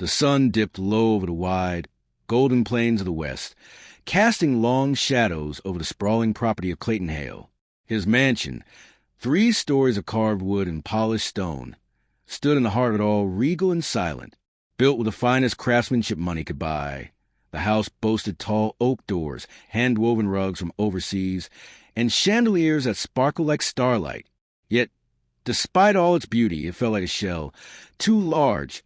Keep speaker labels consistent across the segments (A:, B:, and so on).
A: The sun dipped low over the wide, golden plains of the west, casting long shadows over the sprawling property of Clayton Hale. His mansion, 3 stories of carved wood and polished stone, stood in the heart of it all, regal and silent, built with the finest craftsmanship money could buy. The house boasted tall oak doors, hand-woven rugs from overseas, and chandeliers that sparkled like starlight. Yet, despite all its beauty, it felt like a shell, too large,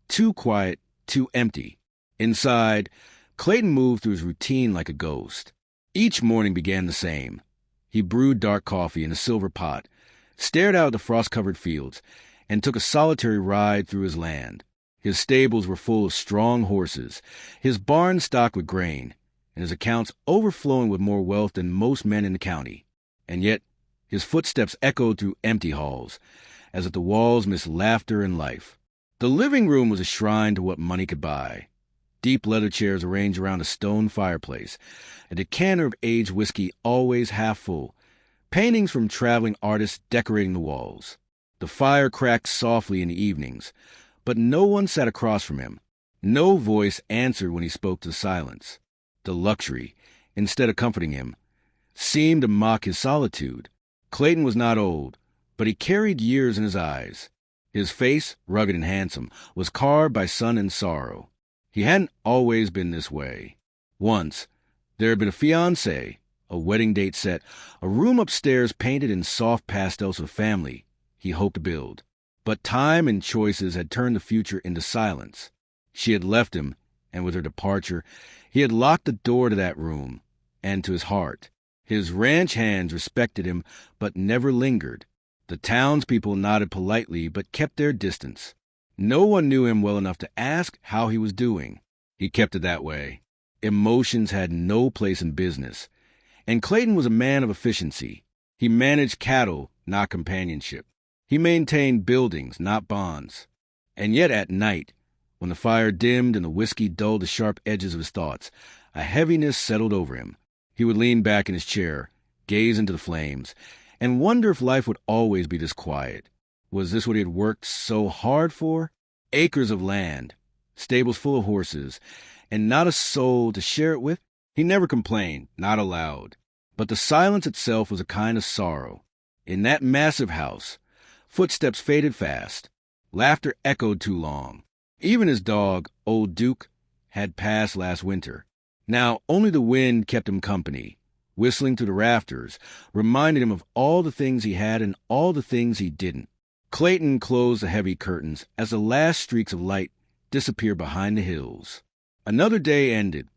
A: too quiet, too empty. Inside, Clayton moved through his routine like a ghost. Each morning began the same. He brewed dark coffee in a silver pot, stared out at the frost-covered fields, and took a solitary ride through his land. His stables were full of strong horses, his barn stocked with grain, and his accounts overflowing with more wealth than most men in the county. And yet, his footsteps echoed through empty halls, as if the walls missed laughter and life. The living room was a shrine to what money could buy. Deep leather chairs arranged around a stone fireplace, a decanter of aged whiskey always half full, paintings from traveling artists decorating the walls. The fire cracked softly in the evenings, but no one sat across from him. No voice answered when he spoke to the silence. The luxury, instead of comforting him, seemed to mock his solitude. Clayton was not old, but he carried years in his eyes. His face, rugged and handsome, was carved by sun and sorrow. He hadn't always been this way. Once, there had been a fiancé, a wedding date set, a room upstairs painted in soft pastels of family he hoped to build. But time and choices had turned the future into silence. She had left him, and with her departure, he had locked the door to that room, and to his heart. His ranch hands respected him, but never lingered. The townspeople nodded politely, but kept their distance. No one knew him well enough to ask how he was doing. He kept it that way. Emotions had no place in business. And Clayton was a man of efficiency. He managed cattle, not companionship. He maintained buildings, not bonds. And yet at night, when the fire dimmed and the whiskey dulled the sharp edges of his thoughts, a heaviness settled over him. He would lean back in his chair, gaze into the flames, and wonder if life would always be this quiet. Was this what he had worked so hard for? Acres of land, stables full of horses, and not a soul to share it with? He never complained, not aloud. But the silence itself was a kind of sorrow. In that massive house, footsteps faded fast. Laughter echoed too long. Even his dog, Old Duke, had passed last winter. Now only the wind kept him company, whistling through the rafters, reminded him of all the things he had and all the things he didn't. Clayton closed the heavy curtains as the last streaks of light disappeared behind the hills. Another day ended,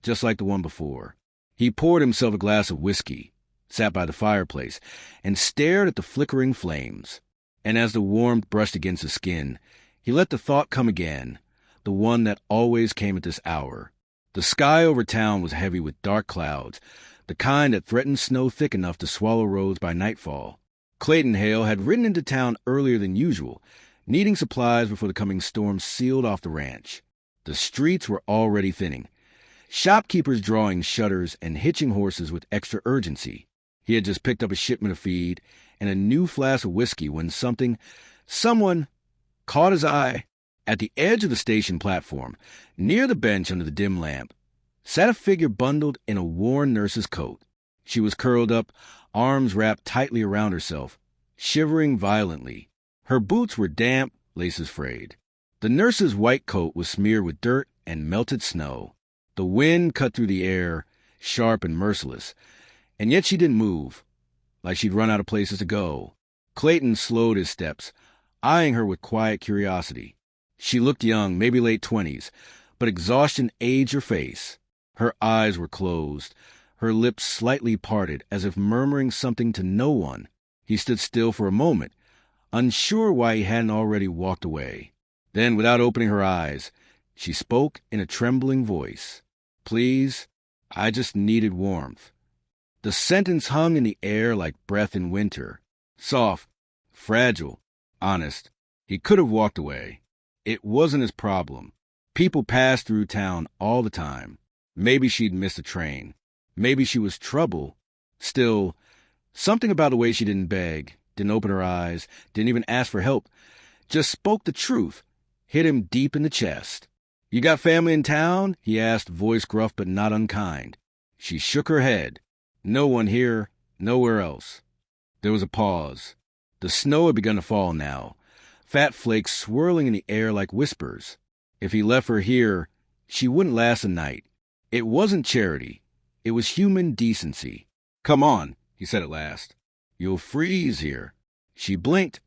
A: just like the one before. He poured himself a glass of whiskey, sat by the fireplace, and stared at the flickering flames. And as the warmth brushed against his skin, he let the thought come again, the one that always came at this hour. The sky over town was heavy with dark clouds, the kind that threatened snow thick enough to swallow roads by nightfall. Clayton Hale had ridden into town earlier than usual, needing supplies before the coming storm sealed off the ranch. The streets were already thinning, shopkeepers drawing shutters and hitching horses with extra urgency. He had just picked up a shipment of feed and a new flask of whiskey when someone caught his eye. At the edge of the station platform, near the bench under the dim lamp, sat a figure bundled in a worn nurse's coat. She was curled up, arms wrapped tightly around herself, shivering violently. Her boots were damp, laces frayed. The nurse's white coat was smeared with dirt and melted snow. The wind cut through the air, sharp and merciless, and yet she didn't move, like she'd run out of places to go. Clayton slowed his steps, eyeing her with quiet curiosity. She looked young, maybe late 20s, but exhaustion aged her face. Her eyes were closed, her lips slightly parted, as if murmuring something to no one. He stood still for a moment, unsure why he hadn't already walked away. Then, without opening her eyes, she spoke in a trembling voice. "Please, I just needed warmth." The sentence hung in the air like breath in winter. Soft, fragile, honest. He could have walked away. It wasn't his problem. People passed through town all the time. Maybe she'd missed a train. Maybe she was trouble. Still, something about the way she didn't beg, didn't open her eyes, didn't even ask for help, just spoke the truth. hit him deep in the chest. "You got family in town?" he asked, voice gruff but not unkind. She shook her head. "No one here, nowhere else." There was a pause. The snow had begun to fall now, fat flakes swirling in the air like whispers. If he left her here, she wouldn't last a night. It wasn't charity. It was human decency. "Come on," he said at last. "You'll freeze here." She blinked,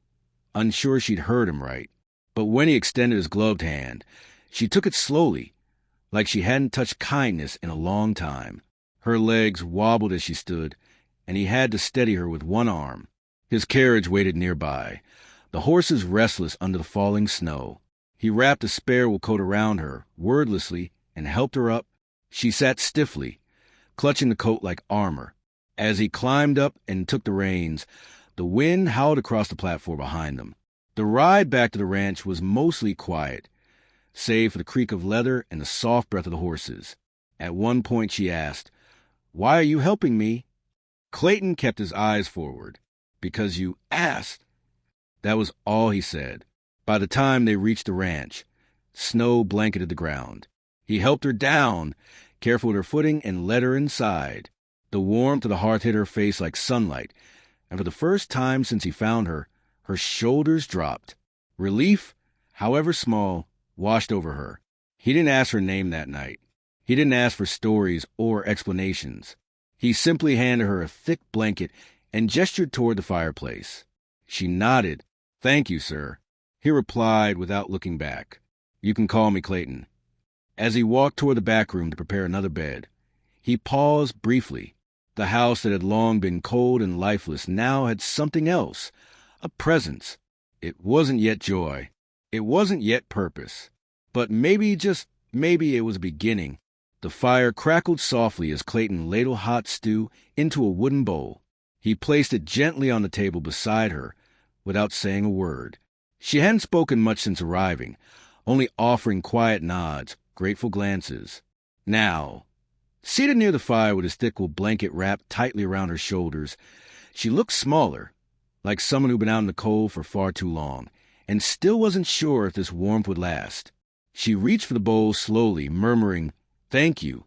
A: unsure she'd heard him right. But when he extended his gloved hand, she took it slowly, like she hadn't touched kindness in a long time. Her legs wobbled as she stood, and he had to steady her with one arm. His carriage waited nearby, the horses restless under the falling snow. He wrapped a spare-wool coat around her, wordlessly, and helped her up. She sat stiffly, clutching the coat like armor. As he climbed up and took the reins, the wind howled across the platform behind them. The ride back to the ranch was mostly quiet, save for the creak of leather and the soft breath of the horses. At one point she asked, "Why are you helping me?" Clayton kept his eyes forward. "Because you asked." That was all he said. By the time they reached the ranch, snow blanketed the ground. He helped her down, careful with her footing, and led her inside. The warmth of the hearth hit her face like sunlight, and for the first time since he found her, her shoulders dropped. Relief, however small, washed over her. He didn't ask her name that night. He didn't ask for stories or explanations. He simply handed her a thick blanket and gestured toward the fireplace. She nodded. "Thank you, sir." He replied without looking back, "You can call me Clayton." As he walked toward the back room to prepare another bed, he paused briefly. The house that had long been cold and lifeless now had something else, a presence. It wasn't yet joy. It wasn't yet purpose. But maybe, just maybe, it was a beginning. The fire crackled softly as Clayton ladled hot stew into a wooden bowl. He placed it gently on the table beside her without saying a word. She hadn't spoken much since arriving, only offering quiet nods, grateful glances. Now, seated near the fire with his thick wool blanket wrapped tightly around her shoulders, she looked smaller, like someone who'd been out in the cold for far too long, and still wasn't sure if this warmth would last. She reached for the bowl slowly, murmuring, "Thank you,"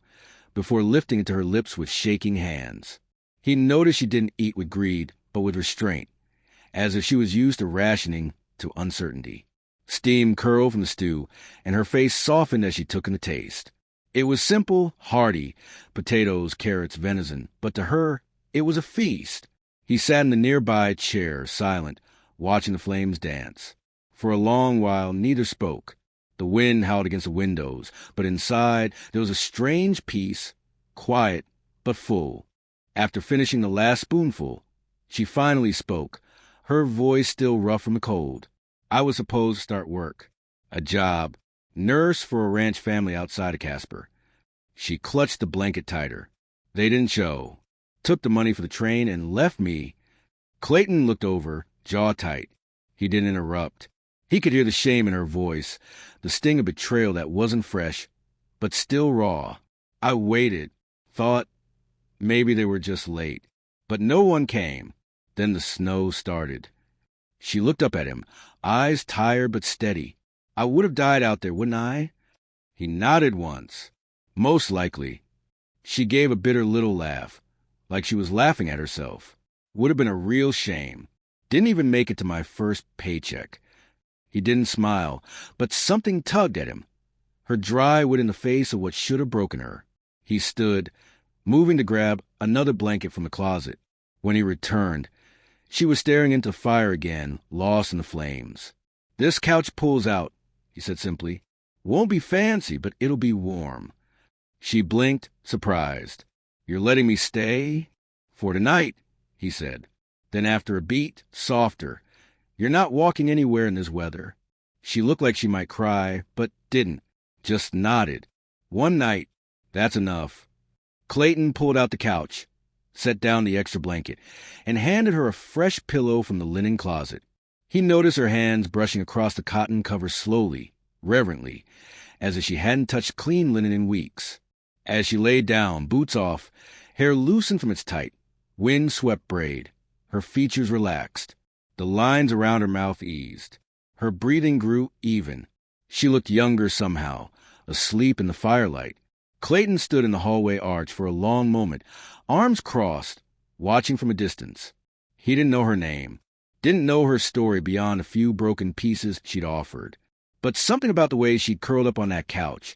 A: before lifting it to her lips with shaking hands. He noticed she didn't eat with greed, but with restraint, as if she was used to rationing to uncertainty. Steam curled from the stew, and her face softened as she took in the taste. It was simple, hearty, potatoes, carrots, venison, but to her, it was a feast. He sat in the nearby chair, silent, watching the flames dance. For a long while, neither spoke. The wind howled against the windows, but inside there was a strange peace, quiet but full. After finishing the last spoonful, she finally spoke, her voice still rough from the cold. "I was supposed to start work. A job. Nurse for a ranch family outside of Casper." She clutched the blanket tighter. "They didn't show. Took the money for the train and left me." Clayton looked over, jaw tight. He didn't interrupt. He could hear the shame in her voice, the sting of betrayal that wasn't fresh, but still raw. "I waited. Thought maybe they were just late. But no one came." Then the snow started. She looked up at him, eyes tired but steady. "I would have died out there, wouldn't I?" He nodded once. "Most likely." She gave a bitter little laugh, like she was laughing at herself. "Would have been a real shame. Didn't even make it to my first paycheck." He didn't smile, but something tugged at him. Her dry wit in the face of what should have broken her. He stood, moving to grab another blanket from the closet. When he returned, she was staring into the fire again, lost in the flames. "This couch pulls out," he said simply. "Won't be fancy, but it'll be warm." She blinked, surprised. "You're letting me stay?" "For tonight," he said. Then after a beat, softer, "You're not walking anywhere in this weather." She looked like she might cry, but didn't, just nodded. "One night, that's enough." Clayton pulled out the couch, set down the extra blanket, and handed her a fresh pillow from the linen closet. He noticed her hands brushing across the cotton cover slowly, reverently, as if she hadn't touched clean linen in weeks. As she lay down, boots off, hair loosened from its tight, wind-swept braid, her features relaxed. The lines around her mouth eased. Her breathing grew even. She looked younger somehow, asleep in the firelight. Clayton stood in the hallway arch for a long moment, arms crossed, watching from a distance. He didn't know her name, didn't know her story beyond a few broken pieces she'd offered. But something about the way she'd curled up on that couch,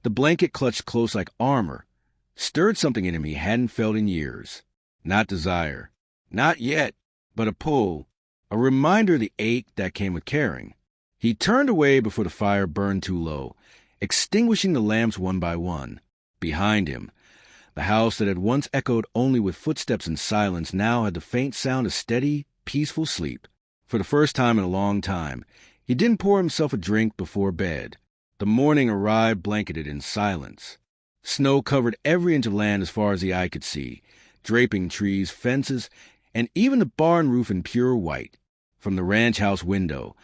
A: the blanket clutched close like armor, stirred something in him he hadn't felt in years. Not desire. Not yet, but a pull, a reminder of the ache that came with caring. He turned away before the fire burned too low, extinguishing the lamps one by one. Behind him, the house that had once echoed only with footsteps and silence now had the faint sound of steady, peaceful sleep. For the first time in a long time, he didn't pour himself a drink before bed. The morning arrived blanketed in silence. Snow covered every inch of land as far as the eye could see, draping trees, fences, and even the barn roof in pure white. From the ranch house window,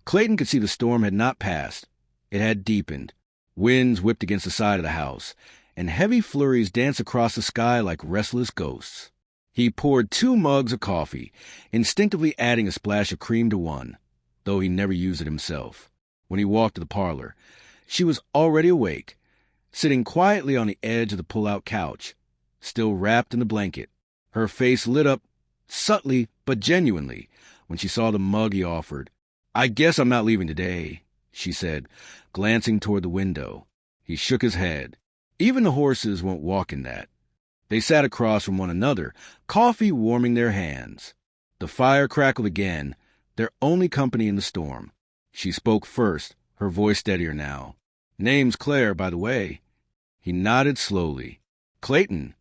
A: Clayton could see the storm had not passed. It had deepened. Winds whipped against the side of the house, and heavy flurries danced across the sky like restless ghosts. He poured 2 mugs of coffee, instinctively adding a splash of cream to one, though he never used it himself. When he walked to the parlor, she was already awake, sitting quietly on the edge of the pull-out couch, still wrapped in the blanket. Her face lit up, subtly but genuinely, when she saw the mug he offered. "I guess I'm not leaving today," she said, glancing toward the window. He shook his head. "Even the horses won't walk in that." They sat across from one another, coffee warming their hands. The fire crackled again, their only company in the storm. She spoke first, her voice steadier now. "Name's Claire, by the way." He nodded slowly. "Clayton,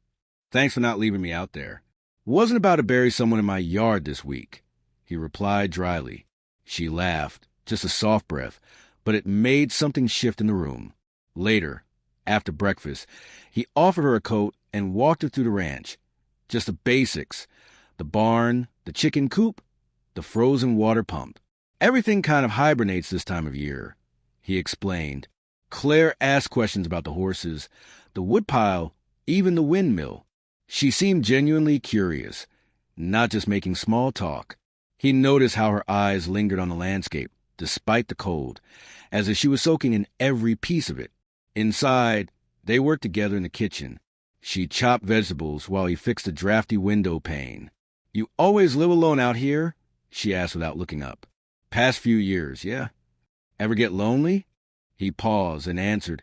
A: thanks for not leaving me out there. Wasn't about to bury someone in my yard this week," he replied dryly. She laughed, just a soft breath, but it made something shift in the room. Later, after breakfast, he offered her a coat and walked her through the ranch. Just the basics. The barn, the chicken coop, the frozen water pump. "Everything kind of hibernates this time of year," he explained. Claire asked questions about the horses, the woodpile, even the windmill. She seemed genuinely curious, not just making small talk. He noticed how her eyes lingered on the landscape, despite the cold, as if she was soaking in every piece of it. Inside, they worked together in the kitchen. She chopped vegetables while he fixed a drafty window pane. "You always live alone out here?" she asked without looking up. "Past few years, yeah." "Ever get lonely?" He paused and answered,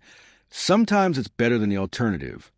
A: "Sometimes it's better than the alternative."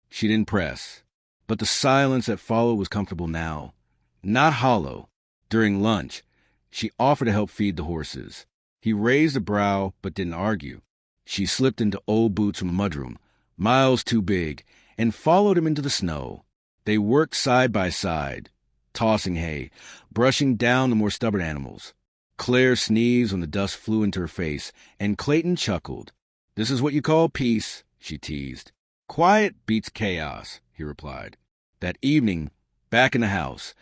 A: She didn't press, but the silence that followed was comfortable now, not hollow. During lunch, she offered to help feed the horses. He raised a brow but didn't argue. She slipped into old boots from a mudroom, miles too big, and followed him into the snow. They worked side by side, tossing hay, brushing down the more stubborn animals. Claire sneezed when the dust flew into her face, and Clayton chuckled. "This is what you call peace," she teased. "Quiet beats chaos," he replied. That evening, back in the house,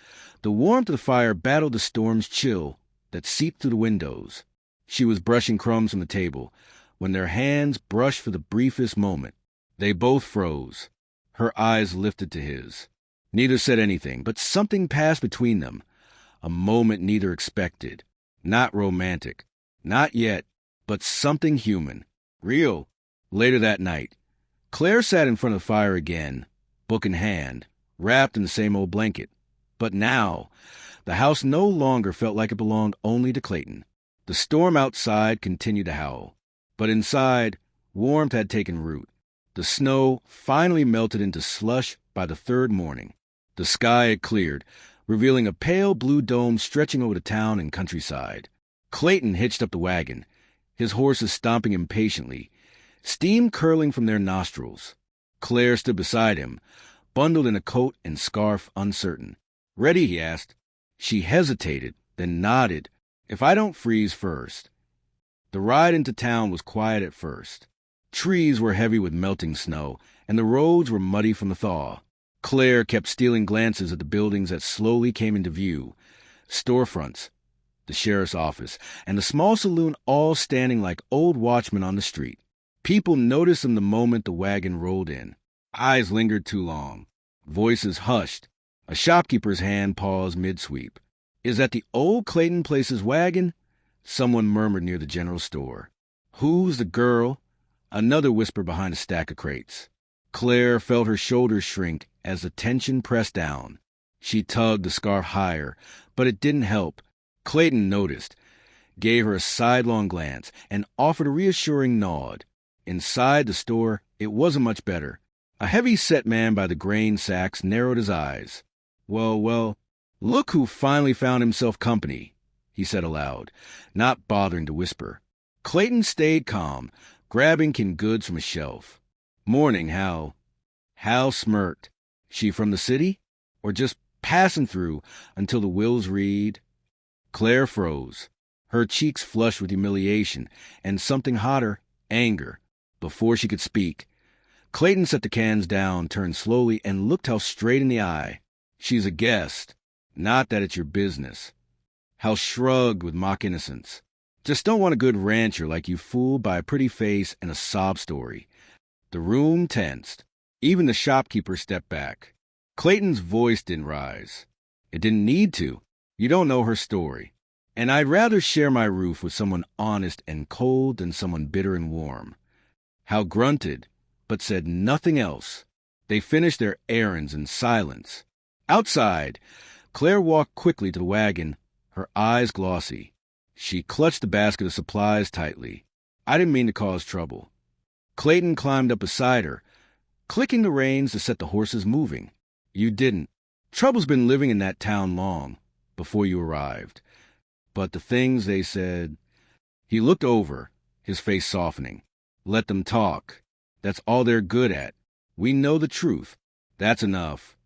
A: the warmth of the fire battled the storm's chill that seeped through the windows. She was brushing crumbs from the table when their hands brushed for the briefest moment. They both froze. Her eyes lifted to his. Neither said anything, but something passed between them, a moment neither expected. Not romantic. Not yet, but something human. Real. Later that night, Claire sat in front of the fire again, book in hand, wrapped in the same old blanket. But now, the house no longer felt like it belonged only to Clayton. The storm outside continued to howl, but inside, warmth had taken root. The snow finally melted into slush by the third morning. The sky had cleared, revealing a pale blue dome stretching over the town and countryside. Clayton hitched up the wagon, his horses stomping impatiently, steam curling from their nostrils. Claire stood beside him, bundled in a coat and scarf, uncertain. "Ready?" he asked. She hesitated, then nodded. "If I don't freeze first." The ride into town was quiet at first. Trees were heavy with melting snow, and the roads were muddy from the thaw. Claire kept stealing glances at the buildings that slowly came into view. Storefronts, the sheriff's office, and the small saloon all standing like old watchmen on the street. People noticed them the moment the wagon rolled in. Eyes lingered too long. Voices hushed. A shopkeeper's hand paused mid-sweep. "Is that the old Clayton Place's wagon?" Someone murmured near the general store. Who's the girl? Another whisper behind a stack of crates. Claire felt her shoulders shrink as the tension pressed down. She tugged the scarf higher, but it didn't help. Clayton noticed, gave her a sidelong glance, and offered a reassuring nod. Inside the store, it wasn't much better. A heavy-set man by the grain sacks narrowed his eyes. Well, look who finally found himself company, he said aloud, not bothering to whisper. Clayton stayed calm, grabbing canned goods from a shelf. Morning, Hal. Hal smirked. She from the city? Or just passing through until the wheels read? Claire froze, her cheeks flushed with humiliation and something hotter, anger. Before she could speak, Clayton set the cans down, turned slowly, and looked Hal straight in the eye. She's a guest. Not that it's your business. Hal shrugged with mock innocence. Just don't want a good rancher like you fooled by a pretty face and a sob story. The room tensed. Even the shopkeeper stepped back. Clayton's voice didn't rise. It didn't need to. You don't know her story. And I'd rather share my roof with someone honest and cold than someone bitter and warm. Hal grunted, but said nothing else. They finished their errands in silence. Outside, Claire walked quickly to the wagon, her eyes glossy. She clutched the basket of supplies tightly. I didn't mean to cause trouble. Clayton climbed up beside her, clicking the reins to set the horses moving. You didn't. Trouble's been living in that town long, before you arrived. But the things they said... He looked over, his face softening. Let them talk. That's all they're good at. We know the truth. That's enough.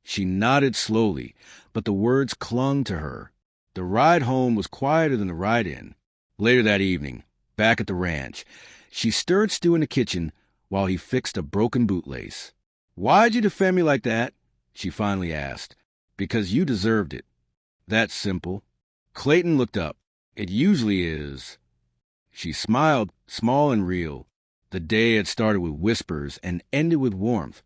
A: She nodded slowly, but the words clung to her. The ride home was quieter than the ride in. Later that evening, back at the ranch, she stirred Stu in the kitchen while he fixed a broken bootlace. Why'd you defend me like that? She finally asked. Because you deserved it. That's simple. Clayton looked up. It usually is. She smiled, small and real. The day had started with whispers and ended with warmth.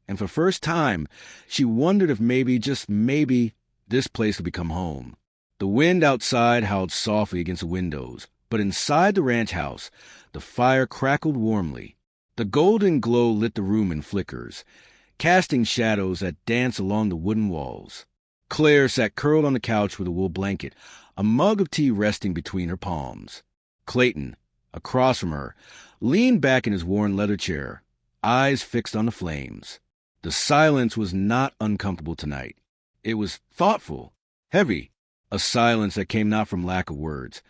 A: And for the first time, she wondered if maybe, just maybe, this place would become home. The wind outside howled softly against the windows, but inside the ranch house, the fire crackled warmly. The golden glow lit the room in flickers, casting shadows that danced along the wooden walls. Claire sat curled on the couch with a wool blanket, a mug of tea resting between her palms. Clayton, across from her, leaned back in his worn leather chair, eyes fixed on the flames. The silence was not uncomfortable tonight. It was thoughtful, heavy, a silence that came not from lack of words,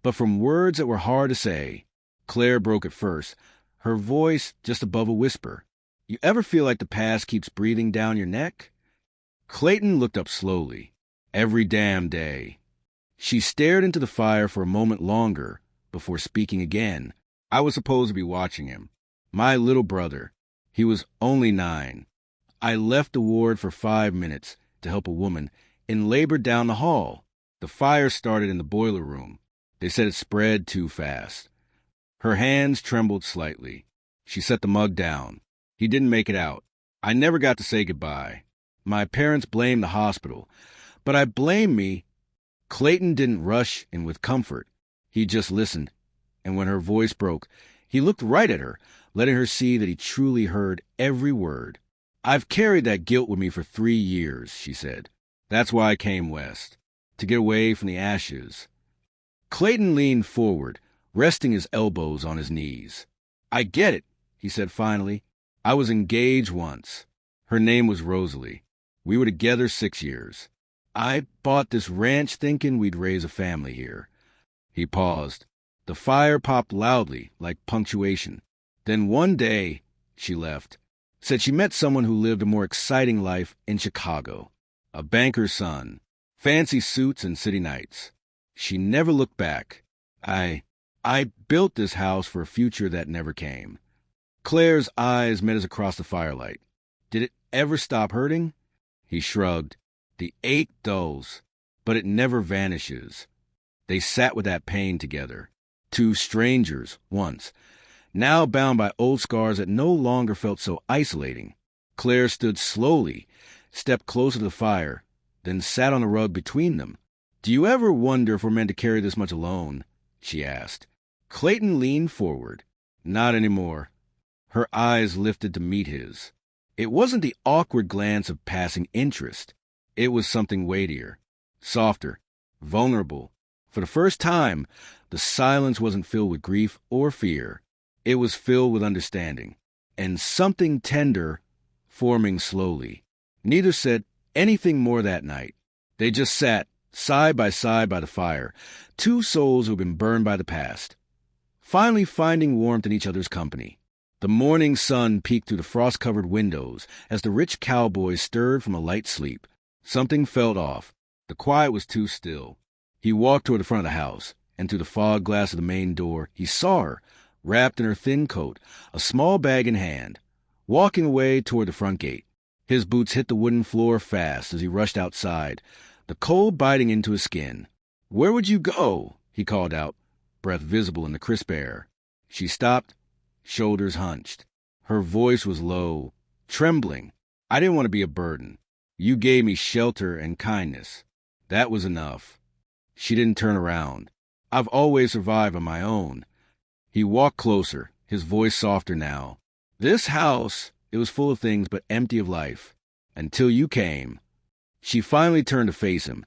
A: but from words that were hard to say. Claire broke it first, her voice just above a whisper. You ever feel like the past keeps breathing down your neck? Clayton looked up slowly. Every damn day. She stared into the fire for a moment longer before speaking again. I was supposed to be watching him. My little brother. He was only 9. I left the ward for 5 minutes to help a woman in labor down the hall. The fire started in the boiler room. They said it spread too fast. Her hands trembled slightly. She set the mug down. He didn't make it out. I never got to say goodbye. My parents blamed the hospital, but I blame me. Clayton didn't rush in with comfort. He just listened, and when her voice broke, he looked right at her, letting her see that he truly heard every word. I've carried that guilt with me for 3 years, she said. That's why I came west, to get away from the ashes. Clayton leaned forward, resting his elbows on his knees. I get it, he said finally. I was engaged once. Her name was Rosalie. We were together 6 years. I bought this ranch thinking we'd raise a family here. He paused. The fire popped loudly, like punctuation. Then one day, she left. Said she met someone who lived a more exciting life in Chicago. A banker's son. Fancy suits and city nights. She never looked back. I built this house for a future that never came. Claire's eyes met his across the firelight. Did it ever stop hurting? He shrugged. The ache dulls, but it never vanishes. They sat with that pain together. 2 strangers, once, now bound by old scars that no longer felt so isolating. Claire stood slowly, stepped closer to the fire, then sat on the rug between them. Do you ever wonder if we're meant to carry this much alone? She asked. Clayton leaned forward. Not anymore. Her eyes lifted to meet his. It wasn't the awkward glance of passing interest. It was something weightier, softer, vulnerable. For the first time, the silence wasn't filled with grief or fear. It was filled with understanding, and something tender forming slowly. Neither said anything more that night. They just sat, side by the fire, two souls who had been burned by the past, finally finding warmth in each other's company. The morning sun peeked through the frost-covered windows as the rich cowboy stirred from a light sleep. Something felt off. The quiet was too still. He walked toward the front of the house, and through the fog glass of the main door, he saw her, wrapped in her thin coat, a small bag in hand, walking away toward the front gate. His boots hit the wooden floor fast as he rushed outside, the cold biting into his skin. "Where would you go?" he called out, breath visible in the crisp air. She stopped, shoulders hunched. Her voice was low, trembling. "I didn't want to be a burden. You gave me shelter and kindness. That was enough." She didn't turn around. "I've always survived on my own." He walked closer, his voice softer now. "This house, it was full of things but empty of life. Until you came." She finally turned to face him,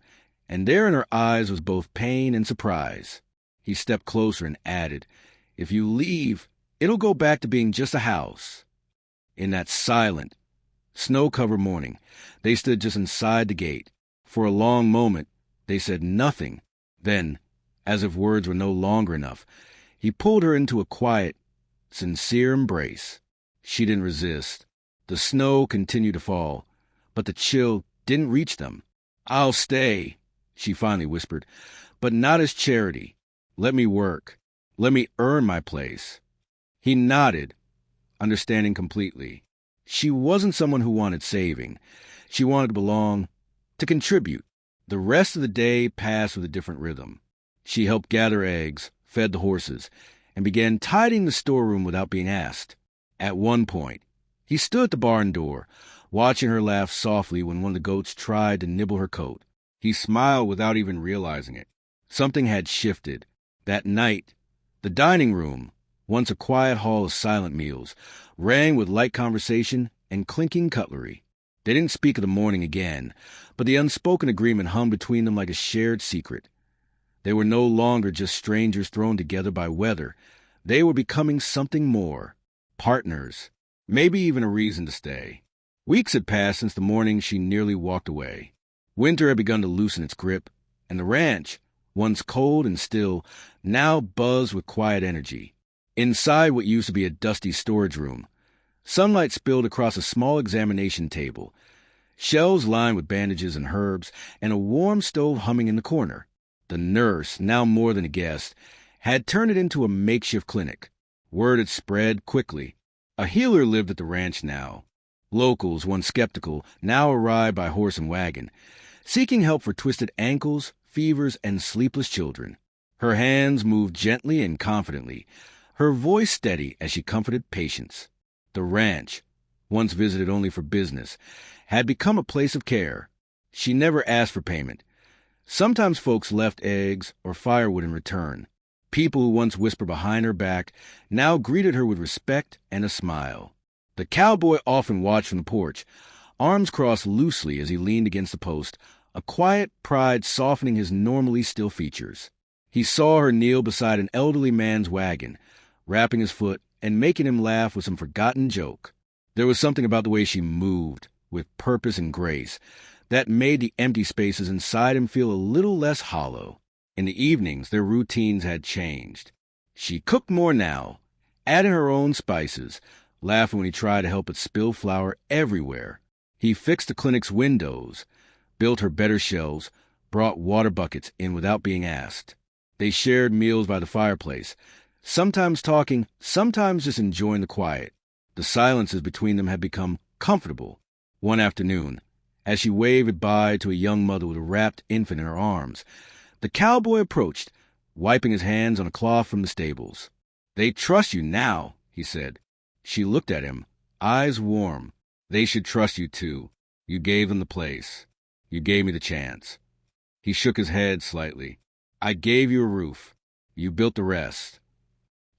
A: and there in her eyes was both pain and surprise. He stepped closer and added, "If you leave, it'll go back to being just a house." In that silent, snow-covered morning, they stood just inside the gate. For a long moment, they said nothing. Then, as if words were no longer enough, he pulled her into a quiet, sincere embrace. She didn't resist. The snow continued to fall, but the chill didn't reach them. "I'll stay," she finally whispered, "but not as charity. Let me work. Let me earn my place." He nodded, understanding completely. She wasn't someone who wanted saving. She wanted to belong, to contribute. The rest of the day passed with a different rhythm. She helped gather eggs, fed the horses, and began tidying the storeroom without being asked. At one point, he stood at the barn door, watching her laugh softly when one of the goats tried to nibble her coat. He smiled without even realizing it. Something had shifted. That night, the dining room, once a quiet hall of silent meals, rang with light conversation and clinking cutlery. They didn't speak of the morning again, but the unspoken agreement hung between them like a shared secret. They were no longer just strangers thrown together by weather. They were becoming something more. Partners. Maybe even a reason to stay. Weeks had passed since the morning she nearly walked away. Winter had begun to loosen its grip, and the ranch, once cold and still, now buzzed with quiet energy. Inside what used to be a dusty storage room, sunlight spilled across a small examination table, shelves lined with bandages and herbs, and a warm stove humming in the corner. The nurse, now more than a guest, had turned it into a makeshift clinic. Word had spread quickly. A healer lived at the ranch now. Locals, once skeptical, now arrived by horse and wagon, seeking help for twisted ankles, fevers, and sleepless children. Her hands moved gently and confidently, her voice steady as she comforted patients. The ranch, once visited only for business, had become a place of care. She never asked for payment. Sometimes folks left eggs or firewood in return. People who once whispered behind her back now greeted her with respect and a smile. The cowboy often watched from the porch, arms crossed loosely as he leaned against the post, a quiet pride softening his normally still features. He saw her kneel beside an elderly man's wagon, rapping his foot and making him laugh with some forgotten joke. There was something about the way she moved, with purpose and grace, that made the empty spaces inside him feel a little less hollow. In the evenings, their routines had changed. She cooked more now, adding her own spices, laughing when he tried to help it spill flour everywhere. He fixed the clinic's windows, built her better shelves, brought water buckets in without being asked. They shared meals by the fireplace, sometimes talking, sometimes just enjoying the quiet. The silences between them had become comfortable. One afternoon, as she waved goodbye to a young mother with a wrapped infant in her arms, the cowboy approached, wiping his hands on a cloth from the stables. "They trust you now," he said. She looked at him, eyes warm. "They should trust you too. You gave them the place. You gave me the chance." He shook his head slightly. "I gave you a roof. You built the rest.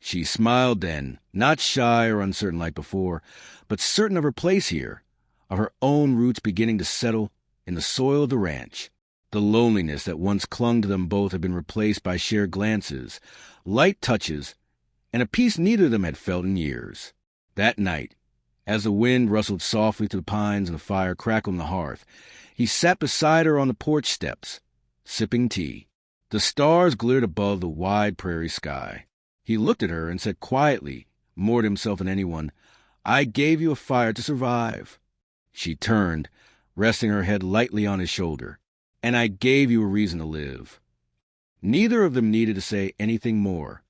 A: She smiled then, not shy or uncertain like before, but certain of her place here, of her own roots beginning to settle in the soil of the ranch. The loneliness that once clung to them both had been replaced by shared glances, light touches, and a peace neither of them had felt in years. That night, as the wind rustled softly through the pines and the fire crackled on the hearth, he sat beside her on the porch steps, sipping tea. The stars glittered above the wide prairie sky. He looked at her and said quietly, more to himself than anyone, "I gave you a fire to survive." She turned, resting her head lightly on his shoulder. "And I gave you a reason to live." Neither of them needed to say anything more.